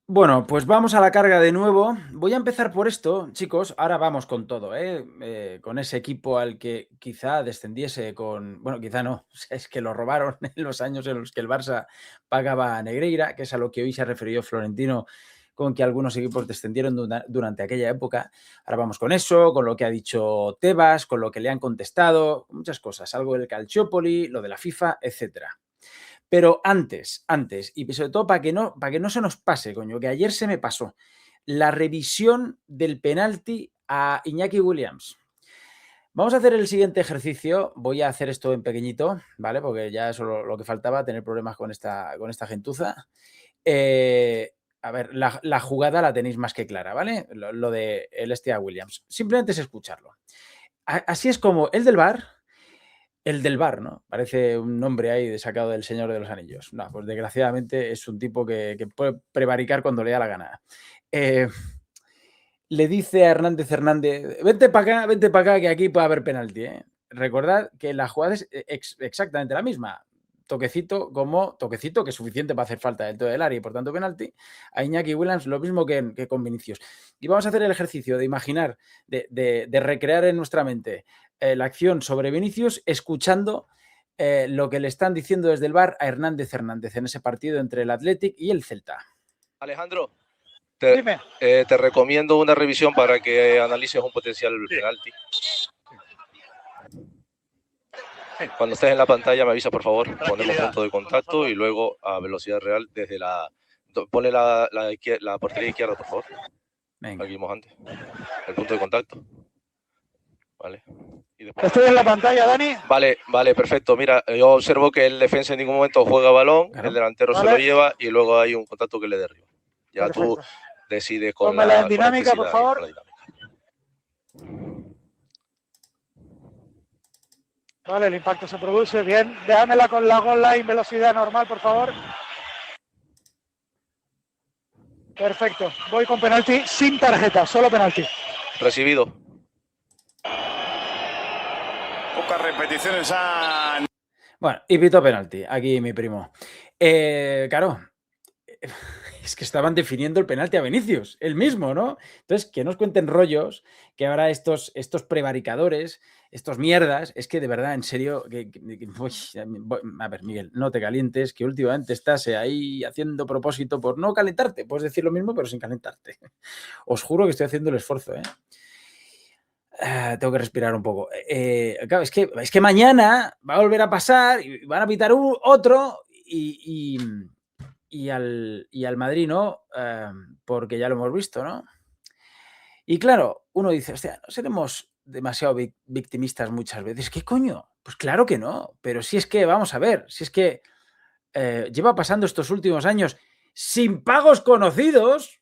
Bueno, pues vamos a la carga de nuevo. Voy a empezar por esto, chicos. Ahora vamos con todo, ¿eh? Con ese equipo al que quizá descendiese con... Bueno, quizá no, es que lo robaron en los años en los que el Barça pagaba a Negreira, que es a lo que hoy se ha referido Florentino, con que algunos equipos descendieron durante aquella época. Ahora vamos con eso, con lo que ha dicho Tebas, con lo que le han contestado, muchas cosas, algo del Calciopoli, lo de la FIFA, etcétera. Pero antes, y sobre todo para que no se nos pase, coño, que ayer se me pasó, la revisión del penalti a Iñaki Williams. Vamos a hacer el siguiente ejercicio. Voy a hacer esto en pequeñito, ¿vale? Porque ya eso lo que faltaba, tener problemas con esta gentuza. A ver, la jugada la tenéis más que clara, ¿vale? Lo de el a Williams. Simplemente es escucharlo. Así es como el del bar, ¿no? Parece un nombre ahí sacado del Señor de los Anillos. No, pues desgraciadamente es un tipo que puede prevaricar cuando le da la gana. Le dice a Hernández, vente para acá, que aquí puede haber penalti. Recordad que la jugada es exactamente la misma. Toquecito, que es suficiente para hacer falta dentro del área y por tanto penalti. A Iñaki Williams lo mismo que con Vinicius. Y vamos a hacer el ejercicio de imaginar, de recrear en nuestra mente la acción sobre Vinicius, escuchando lo que le están diciendo desde el bar a Hernández en ese partido entre el Athletic y el Celta. Alejandro, te recomiendo una revisión para que analices un potencial penalti. Cuando estés en la pantalla me avisa, por favor, ponemos punto de contacto y luego a velocidad real desde la... Ponle la portería izquierda, por favor. Venga. Aquí vimos antes. El punto de contacto. Vale. Y después... Estoy en la pantalla, Dani. Vale, perfecto. Mira, yo observo que el defensa en ningún momento juega balón, claro. El delantero se lo lleva y luego hay un contacto que le derriba. Ya perfecto. Tú decides con la dinámica, por favor. Vale, el impacto se produce. Bien, déjamela con la goal line, velocidad normal, por favor. Perfecto. Voy con penalti sin tarjeta, solo penalti. Recibido. Pocas repeticiones a... Bueno, y pito penalti, aquí mi primo. Claro, es que estaban definiendo el penalti a Vinicius, el mismo, ¿no? Entonces, que nos cuenten rollos, que ahora estos prevaricadores, estos mierdas, es que de verdad, en serio, a ver, Miguel, no te calientes, que últimamente estás ahí haciendo propósito por no calentarte. Puedes decir lo mismo, pero sin calentarte. Os juro que estoy haciendo el esfuerzo, ¿eh? Tengo que respirar un poco. Claro, es que mañana va a volver a pasar y van a pitar otro y al Madrid no, porque ya lo hemos visto, ¿no? Y claro, uno dice, hostia, ¿no seremos demasiado victimistas muchas veces? ¿Qué coño? Pues claro que no, pero si es que, vamos a ver, si es que lleva pasando estos últimos años sin pagos conocidos,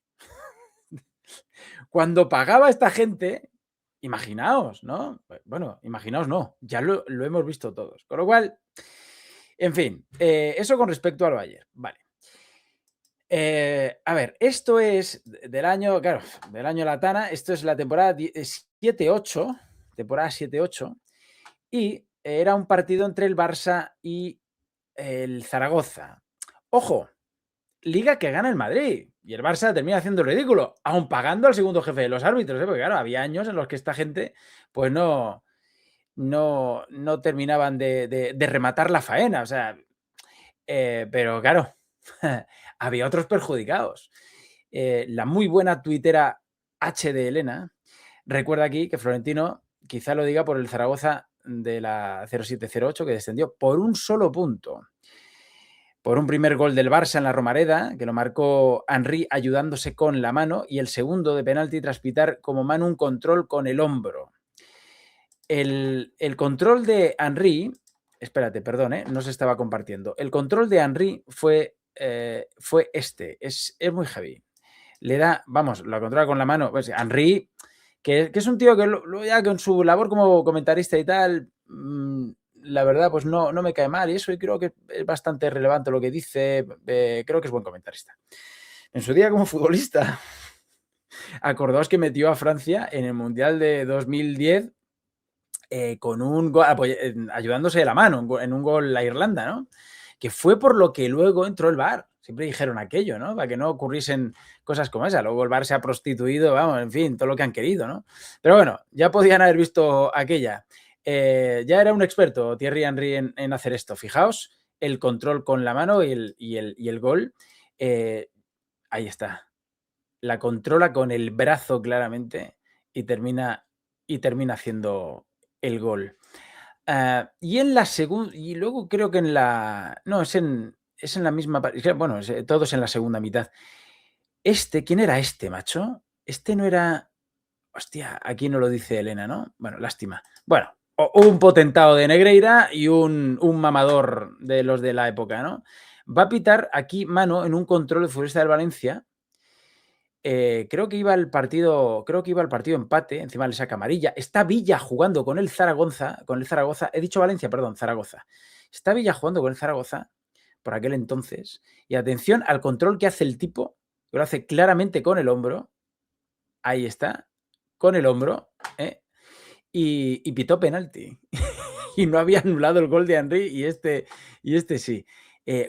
cuando pagaba esta gente, imaginaos, ¿no? Bueno, imaginaos no, ya lo hemos visto todos. Con lo cual, en fin, eso con respecto al Bayern, vale. A ver, esto es del año, claro, del año Latana, esto es la temporada 7-8, temporada 7-8, y era un partido entre el Barça y el Zaragoza. Ojo, liga que gana el Madrid, y el Barça termina haciendo el ridículo, aun pagando al segundo jefe de los árbitros, porque claro, había años en los que esta gente pues no terminaban de rematar la faena, o sea, pero claro, había otros perjudicados. La muy buena tuitera H de Elena recuerda aquí que Florentino quizá lo diga por el Zaragoza de la 0708 que descendió por un solo punto. Por un primer gol del Barça en la Romareda, que lo marcó Henry ayudándose con la mano, y el segundo de penalti tras pitar como mano un control con el hombro. El control de Henry, espérate, perdón, no se estaba compartiendo. El control de Henry fue este, es muy heavy. Le da, vamos, lo controla con la mano. Pues Henry, que es un tío que ya con su labor como comentarista y tal, la verdad, pues no me cae mal y eso, y creo que es bastante relevante lo que dice, creo que es buen comentarista. En su día como futbolista, acordaos que metió a Francia en el Mundial de 2010 con un gol, ayudándose de la mano en un gol a Irlanda, ¿no? Que fue por lo que luego entró el VAR. Siempre dijeron aquello, ¿no? Para que no ocurriesen cosas como esa. Luego el Barça se ha prostituido, vamos, en fin, todo lo que han querido, ¿no? Pero bueno, ya podían haber visto aquella. Ya era un experto Thierry Henry en hacer esto. Fijaos el control con la mano y el gol. Ahí está. La controla con el brazo claramente y termina haciendo el gol. Y en la segunda, y luego creo que en la, no, es en la misma, bueno, todos en la segunda mitad. ¿Quién era este, macho? Este no era, hostia, aquí no lo dice Elena, ¿no? Bueno, lástima. Bueno, un potentado de Negreira y un mamador de los de la época, ¿no? Va a pitar aquí mano en un control de Futbolista del Valencia. Creo que iba al partido empate, encima le saca amarilla. Está Villa jugando con el Zaragoza. He dicho Valencia, perdón, Zaragoza. Está Villa jugando con el Zaragoza por aquel entonces. Y atención al control que hace el tipo, que lo hace claramente con el hombro. Ahí está, con el hombro, y pitó penalti. Y no había anulado el gol de Henry y este sí.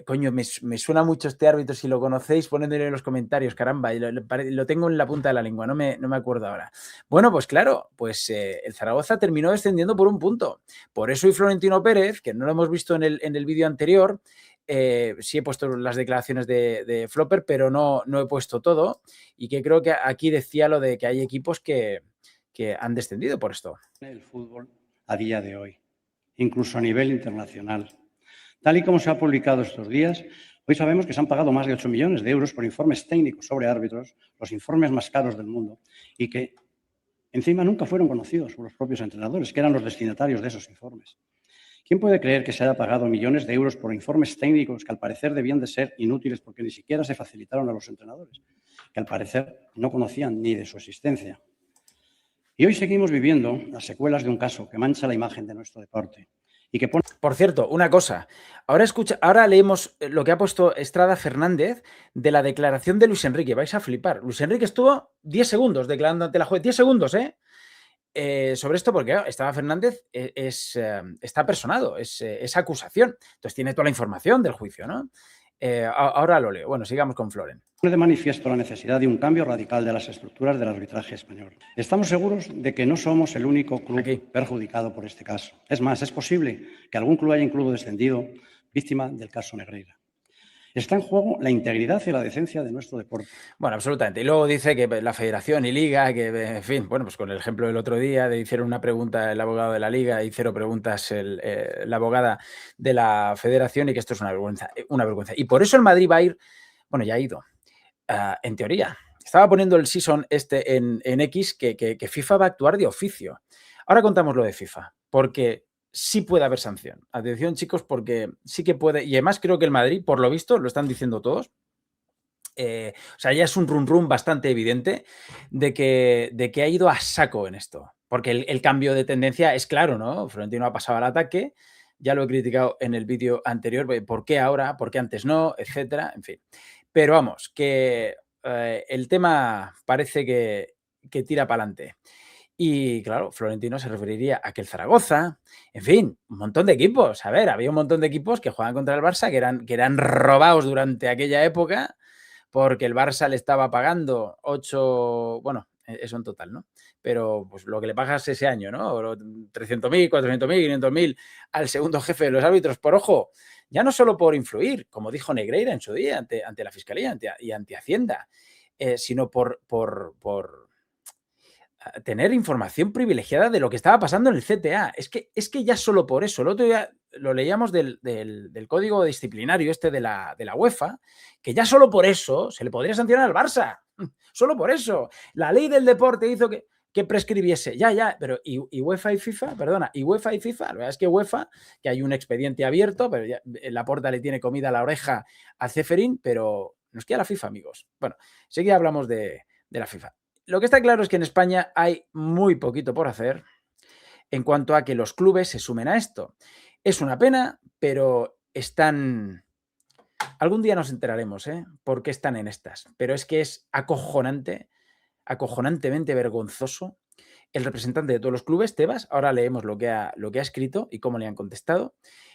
Coño, me suena mucho este árbitro. Si lo conocéis, ponedlo en los comentarios, caramba. Lo tengo en la punta de la lengua, no me acuerdo ahora. Bueno, pues claro, pues el Zaragoza terminó descendiendo por un punto. Por eso y Florentino Pérez, que no lo hemos visto en el vídeo anterior, sí he puesto las declaraciones de Flopper, pero no he puesto todo. Y que creo que aquí decía lo de que hay equipos que han descendido por esto. El fútbol a día de hoy, incluso a nivel internacional. Tal y como se ha publicado estos días, hoy sabemos que se han pagado más de 8 millones de euros por informes técnicos sobre árbitros, los informes más caros del mundo, y que encima nunca fueron conocidos por los propios entrenadores, que eran los destinatarios de esos informes. ¿Quién puede creer que se haya pagado millones de euros por informes técnicos que al parecer debían de ser inútiles porque ni siquiera se facilitaron a los entrenadores, que al parecer no conocían ni de su existencia? Y hoy seguimos viviendo las secuelas de un caso que mancha la imagen de nuestro deporte y que pone... Por cierto, una cosa. Ahora leemos lo que ha puesto Estrada Fernández de la declaración de Luis Enrique. Vais a flipar. Luis Enrique estuvo 10 segundos declarando ante la juez. 10 segundos, sobre esto, porque Estrada Fernández está personado, es acusación. Entonces tiene toda la información del juicio, ¿no? Ahora lo leo. Bueno, sigamos con Floren. Pone de manifiesto la necesidad de un cambio radical de las estructuras del arbitraje español. Estamos seguros de que no somos el único club perjudicado por este caso. Es más, es posible que algún club haya incluso descendido víctima del caso Negreira. Está en juego la integridad y la decencia de nuestro deporte. Bueno, absolutamente. Y luego dice que la Federación y Liga, que en fin, bueno, pues con el ejemplo del otro día, le hicieron una pregunta el abogado de la Liga y 0 preguntas la abogada de la Federación, y que esto es una vergüenza. Y por eso el Madrid va a ir, bueno, ya ha ido, en teoría. Estaba poniendo el season en X que FIFA va a actuar de oficio. Ahora contamos lo de FIFA, porque sí puede haber sanción. Atención, chicos, porque sí que puede. Y además creo que el Madrid, por lo visto, lo están diciendo todos. O sea, ya es un rum bastante evidente de que ha ido a saco en esto. Porque el cambio de tendencia es claro, ¿no? Florentino ha pasado al ataque. Ya lo he criticado en el vídeo anterior. ¿Por qué ahora? ¿Por qué antes no? Etcétera. En fin. Pero vamos, que el tema parece que tira para adelante. Y claro, Florentino se referiría a que el Zaragoza, en fin, un montón de equipos. A ver, había un montón de equipos que juegan contra el Barça que eran robados durante aquella época porque el Barça le estaba pagando 8, bueno, eso en total, ¿no? Pero pues lo que le pagas ese año, ¿no? 300.000, 400.000, 500.000 al segundo jefe de los árbitros por ojo. Ya no solo por influir, como dijo Negreira en su día ante la Fiscalía y ante Hacienda, sino por tener información privilegiada de lo que estaba pasando en el CTA. Es que ya solo por eso, el otro día lo leíamos del código disciplinario de la UEFA, que ya solo por eso se le podría sancionar al Barça. Solo por eso. La ley del deporte hizo que prescribiese. Ya, pero ¿y UEFA y FIFA? Perdona, ¿y UEFA y FIFA? La verdad es que UEFA, que hay un expediente abierto, pero ya Laporta le tiene comida a la oreja a Ceferín, pero nos queda la FIFA, amigos. Bueno, enseguida hablamos de la FIFA. Lo que está claro es que en España hay muy poquito por hacer en cuanto a que los clubes se sumen a esto. Es una pena, pero están... Algún día nos enteraremos, por qué están en estas. Pero es que es acojonantemente vergonzoso. El representante de todos los clubes, Tebas, ahora leemos lo que ha escrito y cómo le han contestado.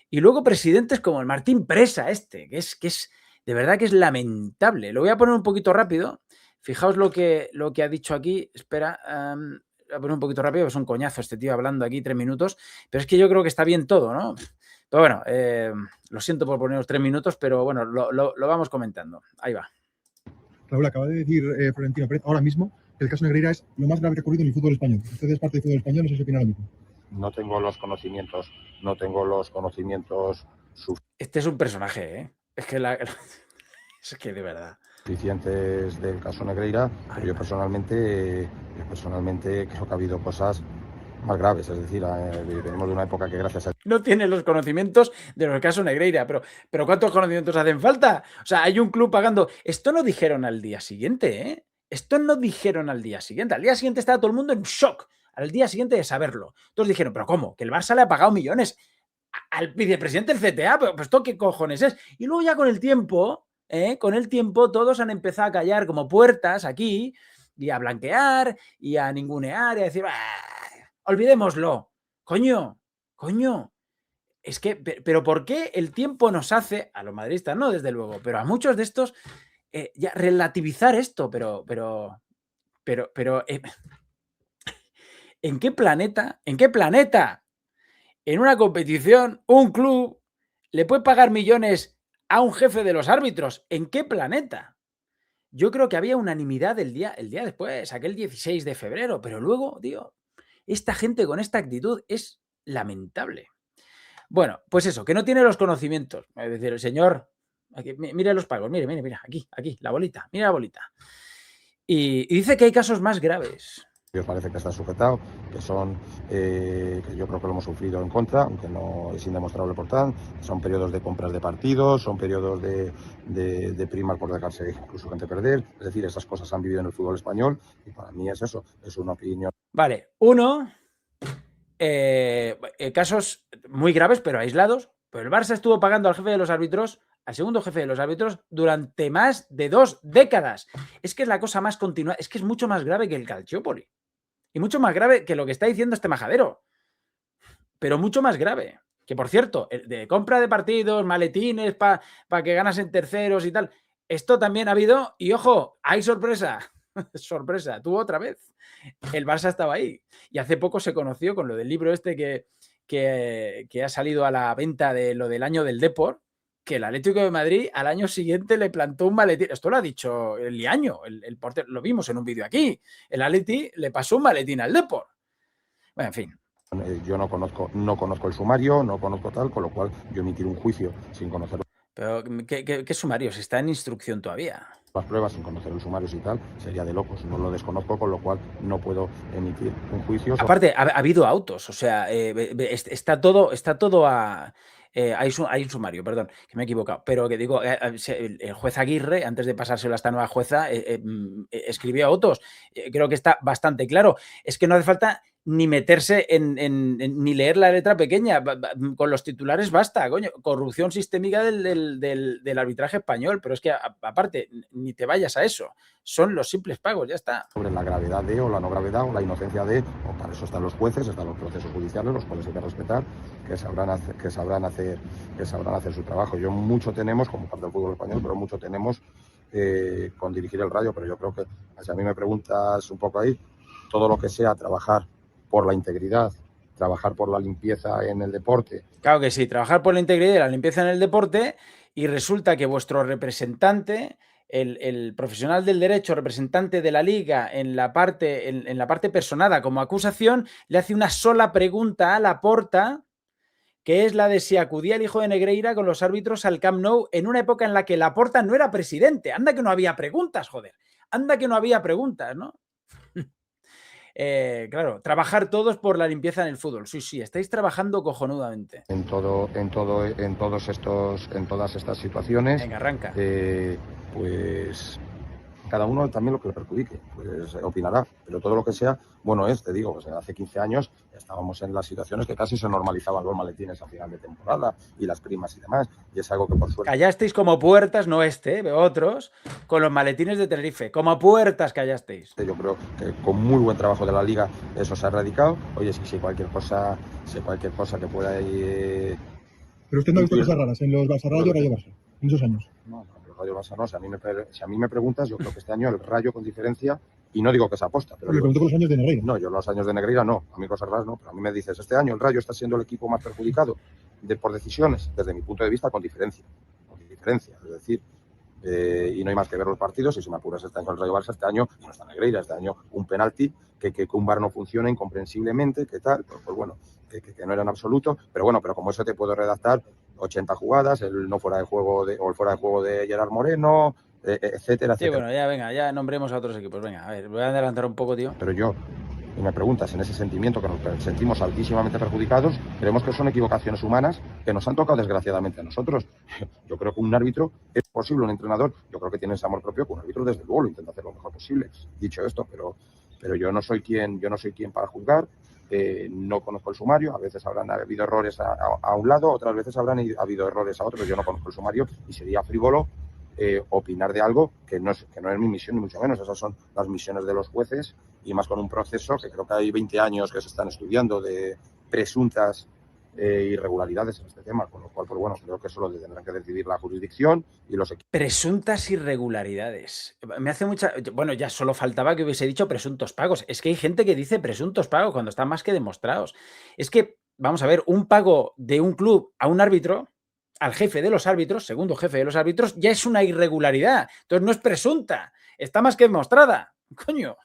Y luego presidentes como el Martín Presa, que es de verdad que es lamentable. Lo voy a poner un poquito rápido. Fijaos lo que ha dicho aquí. Espera, voy a poner un poquito rápido, es un coñazo este tío hablando aquí 3 minutos, pero es que yo creo que está bien todo, ¿no? Pero bueno, lo siento por poneros 3 minutos, pero bueno, lo vamos comentando. Ahí va. Raúl, acaba de decir Florentino Pérez ahora mismo que el caso Negreira es lo más grave que ha ocurrido en el fútbol español. Usted es parte del fútbol español, no sé si opina lo mismo. No tengo los conocimientos Este es un personaje, ¿eh? Es que de verdad. suficientes del caso Negreira, pero yo personalmente creo que ha habido cosas más graves, es decir, venimos de una época que gracias a No tiene los conocimientos de los casos Negreira, pero ¿cuántos conocimientos hacen falta? O sea, hay un club pagando. Esto no dijeron al día siguiente, ¿eh? Esto no dijeron al día siguiente. Al día siguiente estaba todo el mundo en shock. Al día siguiente de saberlo. Todos dijeron, ¿pero cómo? Que el Barça le ha pagado millones al vicepresidente del CTA. Pues ¿esto qué cojones es? Y luego ya con el tiempo, todos han empezado a callar como puertas aquí y a blanquear y a ningunear y a decir, olvidémoslo. Coño. Es que, pero ¿por qué el tiempo nos hace, a los madridistas no, desde luego, pero a muchos de estos, ya relativizar esto? Pero, ¿en qué planeta, en una competición, un club le puede pagar millones a un jefe de los árbitros? ¿En qué planeta? Yo creo que había unanimidad el día después, aquel 16 de febrero, pero luego, tío, esta gente con esta actitud es lamentable. Bueno, pues eso, que no tiene los conocimientos. Es decir, el señor, aquí, mire los pagos, mire, aquí, la bolita, mira la bolita. Y dice que hay casos más graves. os parece que está sujetado, que son, que yo creo que lo hemos sufrido en contra, aunque no es indemostrable por tal, son periodos de compras de partidos, son periodos de primas por dejarse incluso gente perder, es decir, esas cosas han vivido en el fútbol español y para mí es eso, es una opinión. Vale, casos muy graves pero aislados, pero el Barça estuvo pagando al jefe de los árbitros, al segundo jefe de los árbitros, durante más de 2 décadas. Es que es la cosa más continua, es que es mucho más grave que el Calciopoli. Y mucho más grave que lo que está diciendo este majadero. Pero mucho más grave. Que, por cierto, de compra de partidos, maletines para que ganas en terceros y tal. Esto también ha habido. Y, ojo, hay sorpresa. Sorpresa, tuvo otra vez. El Barça estaba ahí. Y hace poco se conoció con lo del libro este que ha salido a la venta de lo del año del Depor, que el Atlético de Madrid al año siguiente le plantó un maletín. Esto lo ha dicho el Liaño, el portero, lo vimos en un vídeo aquí. El Atleti le pasó un maletín al Depor. Bueno, en fin. Yo no conozco el sumario, no conozco tal, con lo cual yo emitir un juicio sin conocer. Pero ¿qué sumario? Si está en instrucción todavía. Las pruebas sin conocer los sumarios y tal, sería de locos. No lo desconozco, con lo cual no puedo emitir un juicio. Aparte, ha habido autos, o sea, está todo a... hay un sumario, perdón, que me he equivocado, pero que digo, el juez Aguirre, antes de pasárselo a esta nueva jueza, escribió autos. Creo que está bastante claro. Es que no hace falta ni meterse ni leer la letra pequeña. Con los titulares basta, coño. Corrupción sistémica del arbitraje español, pero es que aparte, ni te vayas a eso. Son los simples pagos, ya está. Sobre la gravedad de o la no gravedad o la inocencia de, o para eso están los jueces, están los procesos judiciales, los cuales hay que respetar, que sabrán hacer su trabajo. Yo mucho tenemos, como parte del fútbol español, pero mucho tenemos con dirigir el Rayo, pero yo creo que, si a mí me preguntas un poco ahí, todo lo que sea trabajar por la integridad, trabajar por la limpieza en el deporte. Claro que sí, trabajar por la integridad y la limpieza en el deporte, y resulta que vuestro representante, el profesional del derecho, representante de la Liga en la parte personada como acusación, le hace una sola pregunta a Laporta, que es la de si acudía el hijo de Negreira con los árbitros al Camp Nou en una época en la que Laporta no era presidente. Anda que no había preguntas, joder. Anda que no había preguntas, ¿no? Claro, trabajar todos por la limpieza en el fútbol. Sí, estáis trabajando cojonudamente. En todas estas situaciones. Venga, arranca. Pues cada uno también lo que le perjudique, pues opinará, pero todo lo que sea, bueno te digo, pues hace 15 años estábamos en las situaciones que casi se normalizaban los maletines a final de temporada y las primas y demás, y es algo que por suerte... Callasteis como puertas, no otros, con los maletines de Tenerife, como puertas callasteis. Yo creo que con muy buen trabajo de la Liga eso se ha erradicado. Oye, si cualquier cosa que pueda ir... Pero usted no ha visto cosas raras en los Barça Rayo, Rayo Barça, en esos años. No, pero Rayo Barça no. Si a mí me preguntas, yo creo que este año el Rayo con diferencia, y no digo que se aposta, pero Le pregunto por los años de Negreira. no, yo los años de Negreira no, a mí cosas raras no, pero a mí me dices, este año el Rayo está siendo el equipo más perjudicado por decisiones, desde mi punto de vista, con diferencia, es decir, y no hay más que ver los partidos, y si me apuras este año el Rayo Barça, este año no está Negreira, este año un penalti, que un VAR no funciona incomprensiblemente, que tal, pues bueno, que no era en absoluto, pero bueno, pero como eso te puedo redactar 80 jugadas, el no fuera de juego o el fuera de juego de Gerard Moreno, etcétera, Sí, etcétera. bueno, ya venga, ya nombremos a otros equipos. Venga, a ver, voy a adelantar un poco, tío. Pero yo, y me preguntas, en ese sentimiento que nos sentimos altísimamente perjudicados, creemos que son equivocaciones humanas que nos han tocado desgraciadamente a nosotros. Yo creo que un árbitro es posible, un entrenador, yo creo que tiene ese amor propio, que un árbitro desde luego lo intenta hacer lo mejor posible. Dicho esto, pero yo no soy quien para juzgar, no conozco el sumario, a veces habrán habido errores a un lado, otras veces habrán habido errores a otro, yo no conozco el sumario y sería frívolo opinar de algo que no es mi misión, ni mucho menos. Esas son las misiones de los jueces, y más con un proceso que creo que hay 20 años que se están estudiando de presuntas irregularidades en este tema, con lo cual, pues bueno, creo que eso lo tendrán que decidir la jurisdicción y los equipos. Presuntas irregularidades. Me hace mucha... Bueno, ya solo faltaba que hubiese dicho presuntos pagos. Es que hay gente que dice presuntos pagos cuando están más que demostrados. Es que, vamos a ver, un pago de un club a un árbitro, al jefe de los árbitros, segundo jefe de los árbitros, ya es una irregularidad. Entonces no es presunta, está más que demostrada. Coño.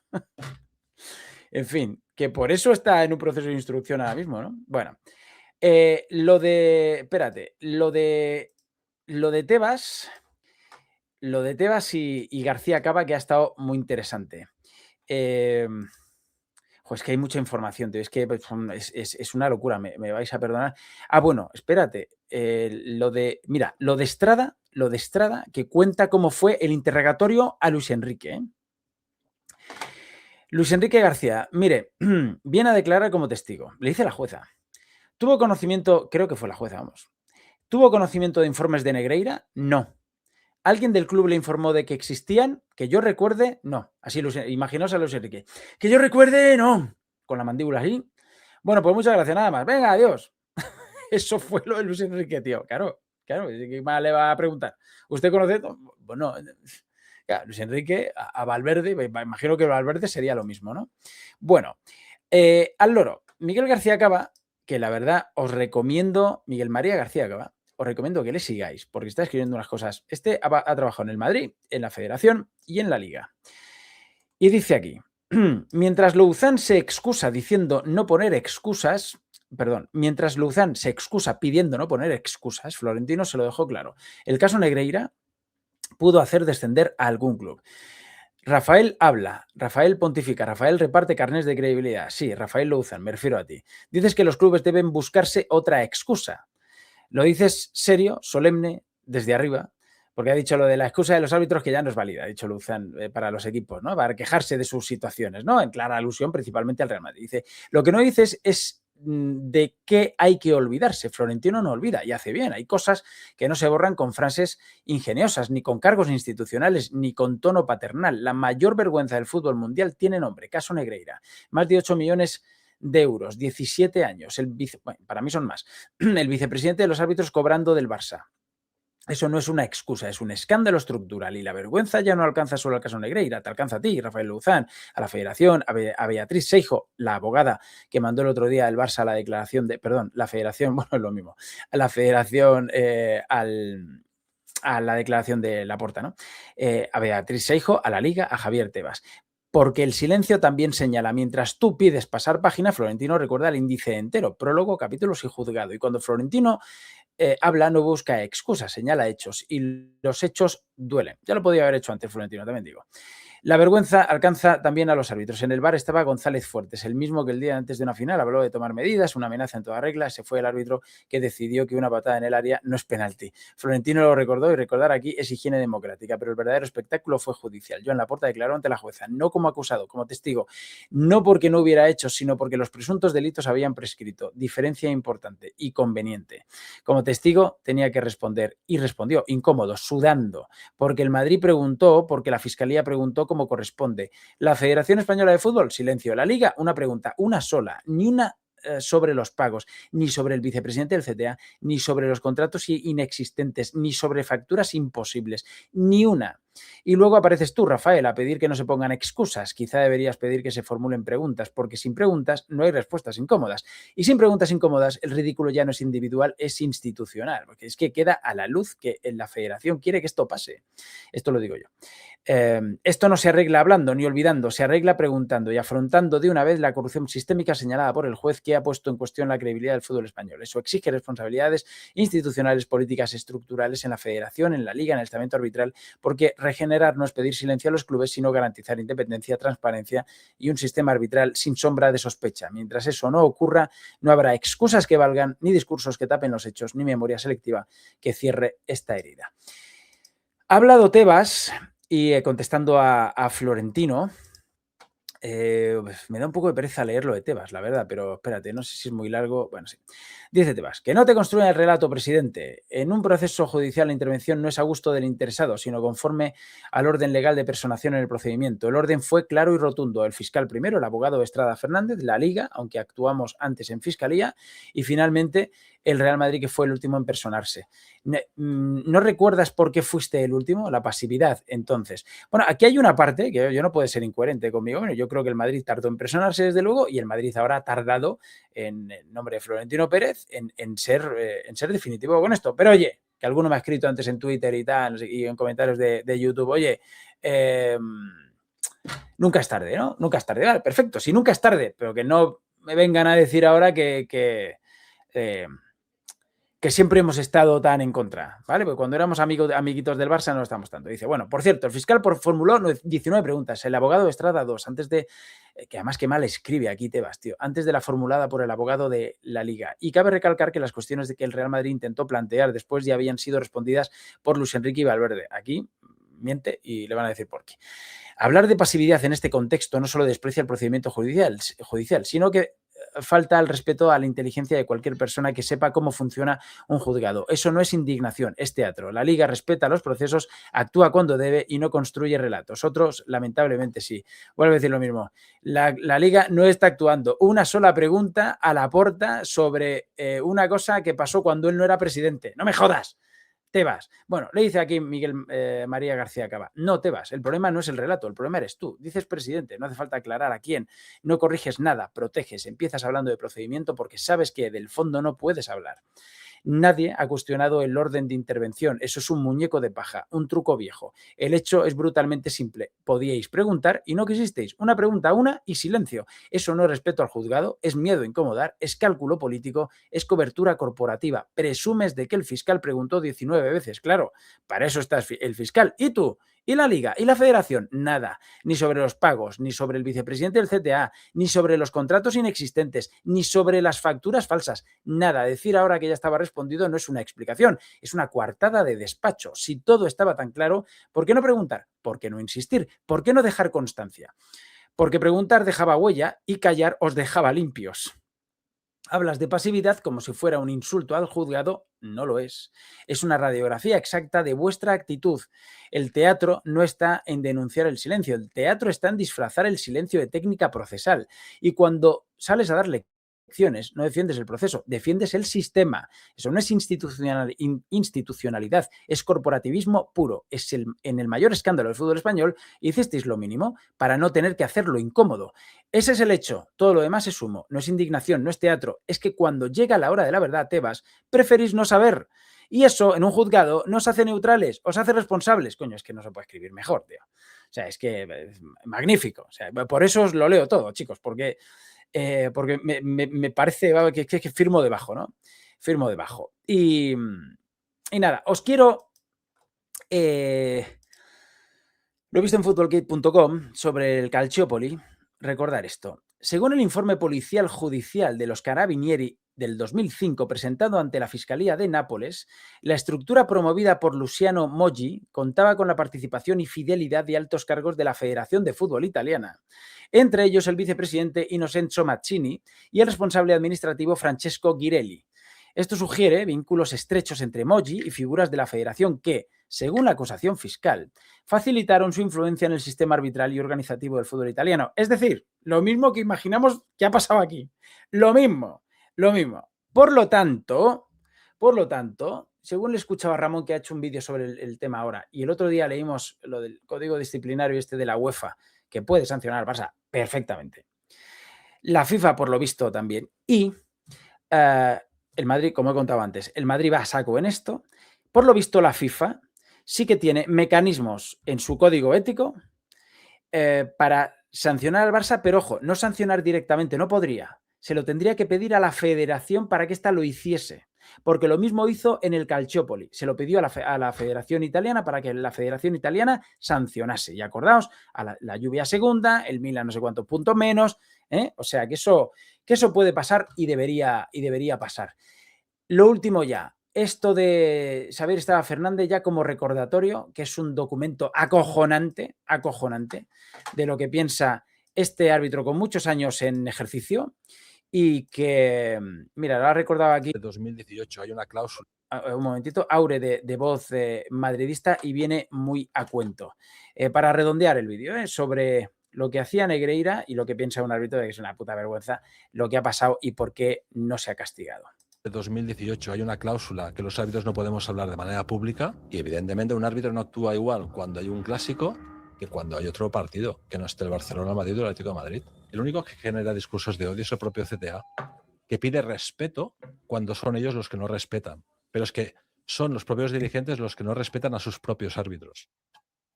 En fin, que por eso está en un proceso de instrucción ahora mismo, ¿no? Bueno, lo de Tebas y García Cava, que ha estado muy interesante. Es que hay mucha información, tío. Es que es una locura, me vais a perdonar. Ah, bueno, espérate. Lo de Estrada, que cuenta cómo fue el interrogatorio a Luis Enrique. Luis Enrique García, mire, viene a declarar como testigo. Le dice la jueza. ¿Tuvo conocimiento? Creo que fue la jueza, vamos. ¿Tuvo conocimiento de informes de Negreira? No. ¿Alguien del club le informó de que existían? Que yo recuerde, no. Así, imaginaos a Luis Enrique. Que yo recuerde, no. Con la mandíbula así. Bueno, pues muchas gracias, nada más. Venga, adiós. Eso fue lo de Luis Enrique, tío. Claro. ¿Qué más le va a preguntar? ¿Usted conoce? Bueno, claro, Luis Enrique a Valverde, me imagino que Valverde sería lo mismo, ¿no? Bueno, al loro. Miguel García Cava, que la verdad os recomiendo, Miguel María García Cava, os recomiendo que le sigáis, porque está escribiendo unas cosas. Ha trabajado en el Madrid, en la Federación y en la Liga. Y dice aquí, mientras Louzán se excusa diciendo no poner excusas, mientras Louzán se excusa pidiendo no poner excusas, Florentino se lo dejó claro. El caso Negreira pudo hacer descender a algún club. Rafael habla, Rafael pontifica, Rafael reparte carnés de credibilidad. Sí, Rafael Louzán, me refiero a ti. Dices que los clubes deben buscarse otra excusa. Lo dices serio, solemne, desde arriba, porque ha dicho lo de la excusa de los árbitros que ya no es válida, ha dicho Louzán, para los equipos, ¿no? Para quejarse de sus situaciones, ¿no? En clara alusión principalmente al Real Madrid. Dice, lo que no dices es de qué hay que olvidarse. Florentino no olvida y hace bien. Hay cosas que no se borran con frases ingeniosas, ni con cargos institucionales, ni con tono paternal. La mayor vergüenza del fútbol mundial tiene nombre, caso Negreira. Más de 8 millones de euros, 17 años. Para mí son más. El vicepresidente de los árbitros cobrando del Barça. Eso no es una excusa, es un escándalo estructural y la vergüenza ya no alcanza solo al caso Negreira, te alcanza a ti, Rafael Louzán, a la Federación, a Beatriz Seijo, la abogada que mandó el otro día el Barça a la declaración la Federación, bueno, es lo mismo, a la Federación a la declaración de Laporta, ¿no? A Beatriz Seijo, a la Liga, a Javier Tebas. Porque el silencio también señala, mientras tú pides pasar página, Florentino recuerda el índice entero, prólogo, capítulos y juzgado. Y cuando Florentino habla, no busca excusas, señala hechos y los hechos duelen. Ya lo podía haber hecho antes Florentino, también digo. La vergüenza alcanza también a los árbitros. En el VAR estaba González Fuertes, el mismo que el día antes de una final habló de tomar medidas, una amenaza en toda regla. Ese fue el árbitro que decidió que una patada en el área no es penalti. Florentino lo recordó y recordar aquí es higiene democrática, pero el verdadero espectáculo fue judicial. Joan Laporta declaró ante la jueza, no como acusado, como testigo, no porque no hubiera hecho, sino porque los presuntos delitos habían prescrito. Diferencia importante y conveniente. Como testigo tenía que responder y respondió, incómodo, sudando, porque el Madrid preguntó, porque la Fiscalía preguntó como corresponde. La Federación Española de Fútbol, silencio. La Liga, una pregunta, una sola, ni una sobre los pagos, ni sobre el vicepresidente del CTA, ni sobre los contratos inexistentes, ni sobre facturas imposibles, ni una. Y luego apareces tú, Rafael, a pedir que no se pongan excusas. Quizá deberías pedir que se formulen preguntas, porque sin preguntas no hay respuestas incómodas. Y sin preguntas incómodas, el ridículo ya no es individual, es institucional, porque es que queda a la luz que en la federación quiere que esto pase. Esto lo digo yo. Esto no se arregla hablando ni olvidando, se arregla preguntando y afrontando de una vez la corrupción sistémica señalada por el juez que ha puesto en cuestión la credibilidad del fútbol español. Eso exige responsabilidades institucionales, políticas, estructurales en la federación, en la liga, en el estamento arbitral, porque regenerar no es pedir silencio a los clubes, sino garantizar independencia, transparencia y un sistema arbitral sin sombra de sospecha. Mientras eso no ocurra, no habrá excusas que valgan, ni discursos que tapen los hechos, ni memoria selectiva que cierre esta herida. Ha hablado Tebas y contestando a Florentino, me da un poco de pereza leer lo de Tebas, la verdad, pero espérate, no sé si es muy largo. Bueno, sí. Dice Tebas, que no te construya el relato, presidente. En un proceso judicial la intervención no es a gusto del interesado, sino conforme al orden legal de personación en el procedimiento. El orden fue claro y rotundo. El fiscal primero, el abogado Estrada Fernández, la Liga, aunque actuamos antes en Fiscalía, y finalmente el Real Madrid, que fue el último en personarse. ¿No recuerdas por qué fuiste el último? La pasividad, entonces. Bueno, aquí hay una parte que yo no puedo ser incoherente conmigo. Bueno, yo creo que el Madrid tardó en personarse, desde luego, y el Madrid ahora ha tardado, en nombre de Florentino Pérez, en ser definitivo con esto. Pero oye, que alguno me ha escrito antes en Twitter y tal, y en comentarios de YouTube, oye, nunca es tarde, ¿no? Nunca es tarde. Vale, perfecto, si nunca es tarde, pero que no me vengan a decir ahora que siempre hemos estado tan en contra, ¿vale? Porque cuando éramos amiguitos del Barça no lo estamos tanto. Dice, bueno, por cierto, el fiscal formuló 19 preguntas, el abogado Estrada 2, antes de, que además que mal escribe aquí Tebas, tío, antes de la formulada por el abogado de la Liga. Y cabe recalcar que las cuestiones de que el Real Madrid intentó plantear después ya habían sido respondidas por Luis Enrique y Valverde. Aquí miente y le van a decir por qué. Hablar de pasividad en este contexto no solo desprecia el procedimiento judicial, sino que falta al respeto a la inteligencia de cualquier persona que sepa cómo funciona un juzgado. Eso no es indignación, es teatro. La Liga respeta los procesos, actúa cuando debe y no construye relatos. Otros, lamentablemente, sí. Vuelvo a decir lo mismo. La Liga no está actuando. Una sola pregunta a Laporta sobre una cosa que pasó cuando él no era presidente. ¡No me jodas! Tebas. Bueno, le dice aquí Miguel María García Cava. No, Tebas, el problema no es el relato, el problema eres tú. Dices presidente, no hace falta aclarar a quién. No corriges nada, proteges, empiezas hablando de procedimiento porque sabes que del fondo no puedes hablar. Nadie ha cuestionado el orden de intervención. Eso es un muñeco de paja, un truco viejo. El hecho es brutalmente simple. Podíais preguntar y no quisisteis. Una pregunta, una y silencio. Eso no es respeto al juzgado, es miedo a incomodar, es cálculo político, es cobertura corporativa. Presumes de que el fiscal preguntó 19 veces. Claro, para eso está el fiscal. ¿Y tú? ¿Y la Liga? ¿Y la Federación? Nada. Ni sobre los pagos, ni sobre el vicepresidente del CTA, ni sobre los contratos inexistentes, ni sobre las facturas falsas. Nada. Decir ahora que ya estaba respondido no es una explicación, es una coartada de despacho. Si todo estaba tan claro, ¿por qué no preguntar? ¿Por qué no insistir? ¿Por qué no dejar constancia? Porque preguntar dejaba huella y callar os dejaba limpios. Hablas de pasividad como si fuera un insulto al juzgado, no lo es. Es una radiografía exacta de vuestra actitud. El teatro no está en denunciar el silencio, el teatro está en disfrazar el silencio de técnica procesal. Y cuando sales a darle no defiendes el proceso, defiendes el sistema. Eso no es institucionalidad, es corporativismo puro. Es en el mayor escándalo del fútbol español hicisteis lo mínimo para no tener que hacerlo incómodo. Ese es el hecho, todo lo demás es humo, no es indignación, no es teatro. Es que cuando llega la hora de la verdad, Tebas, preferís no saber. Y eso en un juzgado no os hace neutrales, os hace responsables. Coño, es que no se puede escribir mejor, tío. O sea, es que es magnífico. O sea, por eso os lo leo todo, chicos, porque me parece que firmo debajo, ¿no? Firmo debajo. Y nada, os quiero... lo he visto en footballgate.com sobre el Calciopoli. Recordar esto. Según el informe policial judicial de los Carabinieri del 2005 presentado ante la Fiscalía de Nápoles, la estructura promovida por Luciano Moggi contaba con la participación y fidelidad de altos cargos de la Federación de Fútbol Italiana, entre ellos el vicepresidente Innocenzo Mazzini y el responsable administrativo Francesco Ghirelli. Esto sugiere vínculos estrechos entre Moggi y figuras de la Federación que, según la acusación fiscal, facilitaron su influencia en el sistema arbitral y organizativo del fútbol italiano. Es decir, lo mismo que imaginamos que ha pasado aquí. Lo mismo. Por lo tanto, según le escuchaba a Ramón, que ha hecho un vídeo sobre el tema ahora, y el otro día leímos lo del código disciplinario de la UEFA, que puede sancionar al Barça perfectamente. La FIFA, por lo visto, también. Y el Madrid, como he contado antes, el Madrid va a saco en esto. Por lo visto, la FIFA sí que tiene mecanismos en su código ético para sancionar al Barça, pero ojo, no sancionar directamente, no podría. Se lo tendría que pedir a la federación para que ésta lo hiciese. Porque lo mismo hizo en el Calciopoli. Se lo pidió a la Federación Italiana para que la Federación Italiana sancionase. Y acordaos, a la Lluvia segunda, el Milan no sé cuántos puntos menos. O sea, que eso puede pasar y debería pasar. Lo último ya. Esto de Xavier Esteva Fernández ya como recordatorio, que es un documento acojonante de lo que piensa este árbitro con muchos años en ejercicio y que, mira, lo ha recordado aquí. De 2018 hay una cláusula. Un momentito, Aure de voz madridista y viene muy a cuento. Para redondear el vídeo, sobre lo que hacía Negreira y lo que piensa un árbitro de que es una puta vergüenza lo que ha pasado y por qué no se ha castigado. De 2018 hay una cláusula que los árbitros no podemos hablar de manera pública y evidentemente un árbitro no actúa igual cuando hay un clásico que cuando hay otro partido, que no esté el Barcelona, el Madrid o el Atlético de Madrid. El único que genera discursos de odio es el propio CTA, que pide respeto cuando son ellos los que no respetan. Pero es que son los propios dirigentes los que no respetan a sus propios árbitros.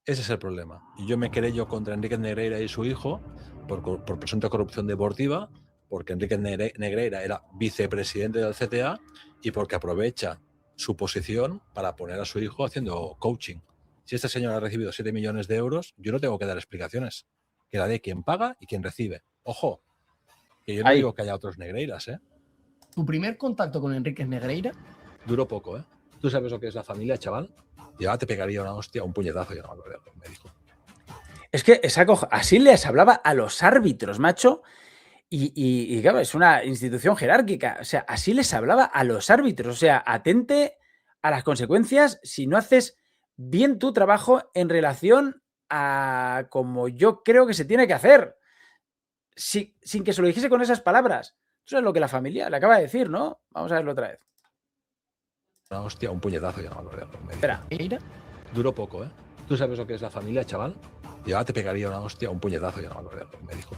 Ese es el problema. Y yo me querello contra Enrique Negreira y su hijo por presunta corrupción deportiva, porque Enrique Negreira era vicepresidente del CTA y porque aprovecha su posición para poner a su hijo haciendo coaching. Si este señor ha recibido 7 millones de euros, yo no tengo que dar explicaciones. Que la dé quien paga y quien recibe. Ojo, que yo no digo que haya otros Negreiras, ¿eh? ¿Tu primer contacto con Enrique Negreira? Duró poco, ¿eh? ¿Tú sabes lo que es la familia, chaval? Y ahora te pegaría una hostia, un puñetazo, ya no me acuerdo, me dijo. Es que así les hablaba a los árbitros, macho. Y claro, es una institución jerárquica. O sea, así les hablaba a los árbitros. O sea, atente a las consecuencias si no haces bien tu trabajo en relación a como yo creo que se tiene que hacer. Sin que se lo dijese con esas palabras. Eso es lo que la familia le acaba de decir, ¿no? Vamos a verlo otra vez. Una hostia, un puñetazo, ya no me acuerdo. Espera. Duró poco, ¿eh? ¿Tú sabes lo que es la familia, chaval? Y ahora te pegaría una hostia, un puñetazo, ya no me acuerdo, me dijo.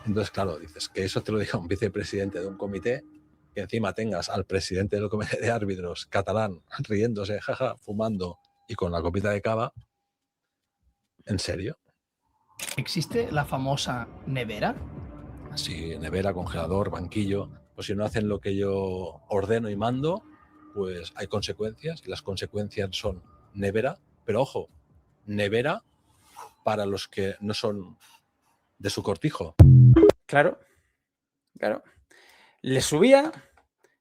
Entonces, claro, dices que eso te lo diga un vicepresidente de un comité, que encima tengas al presidente del comité de árbitros catalán riéndose, jaja, fumando y con la copita de cava. ¿En serio? ¿Existe la famosa nevera? Sí, nevera, congelador, banquillo. Pues si no hacen lo que yo ordeno y mando, pues hay consecuencias y las consecuencias son nevera, pero ojo, nevera para los que no son de su cortijo. Claro. Les subía,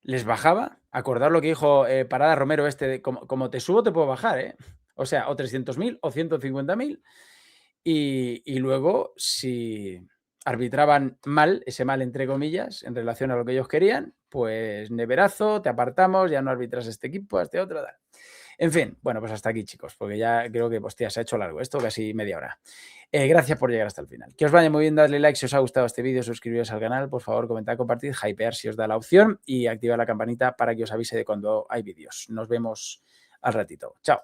les bajaba. Acordad lo que dijo Parada Romero como te subo te puedo bajar, ¿eh? O sea, o 300.000 o 150.000. Y luego, si arbitraban mal, ese mal entre comillas, en relación a lo que ellos querían, pues neverazo, te apartamos, ya no arbitras este equipo, este otro, tal. En fin, bueno, pues hasta aquí, chicos, porque ya creo que, hostia, se ha hecho largo esto, casi media hora. Gracias por llegar hasta el final. Que os vaya muy bien, dadle like si os ha gustado este vídeo, suscribiros al canal, por favor, comentad, compartid, hypear si os da la opción y activad la campanita para que os avise de cuando hay vídeos. Nos vemos al ratito. Chao.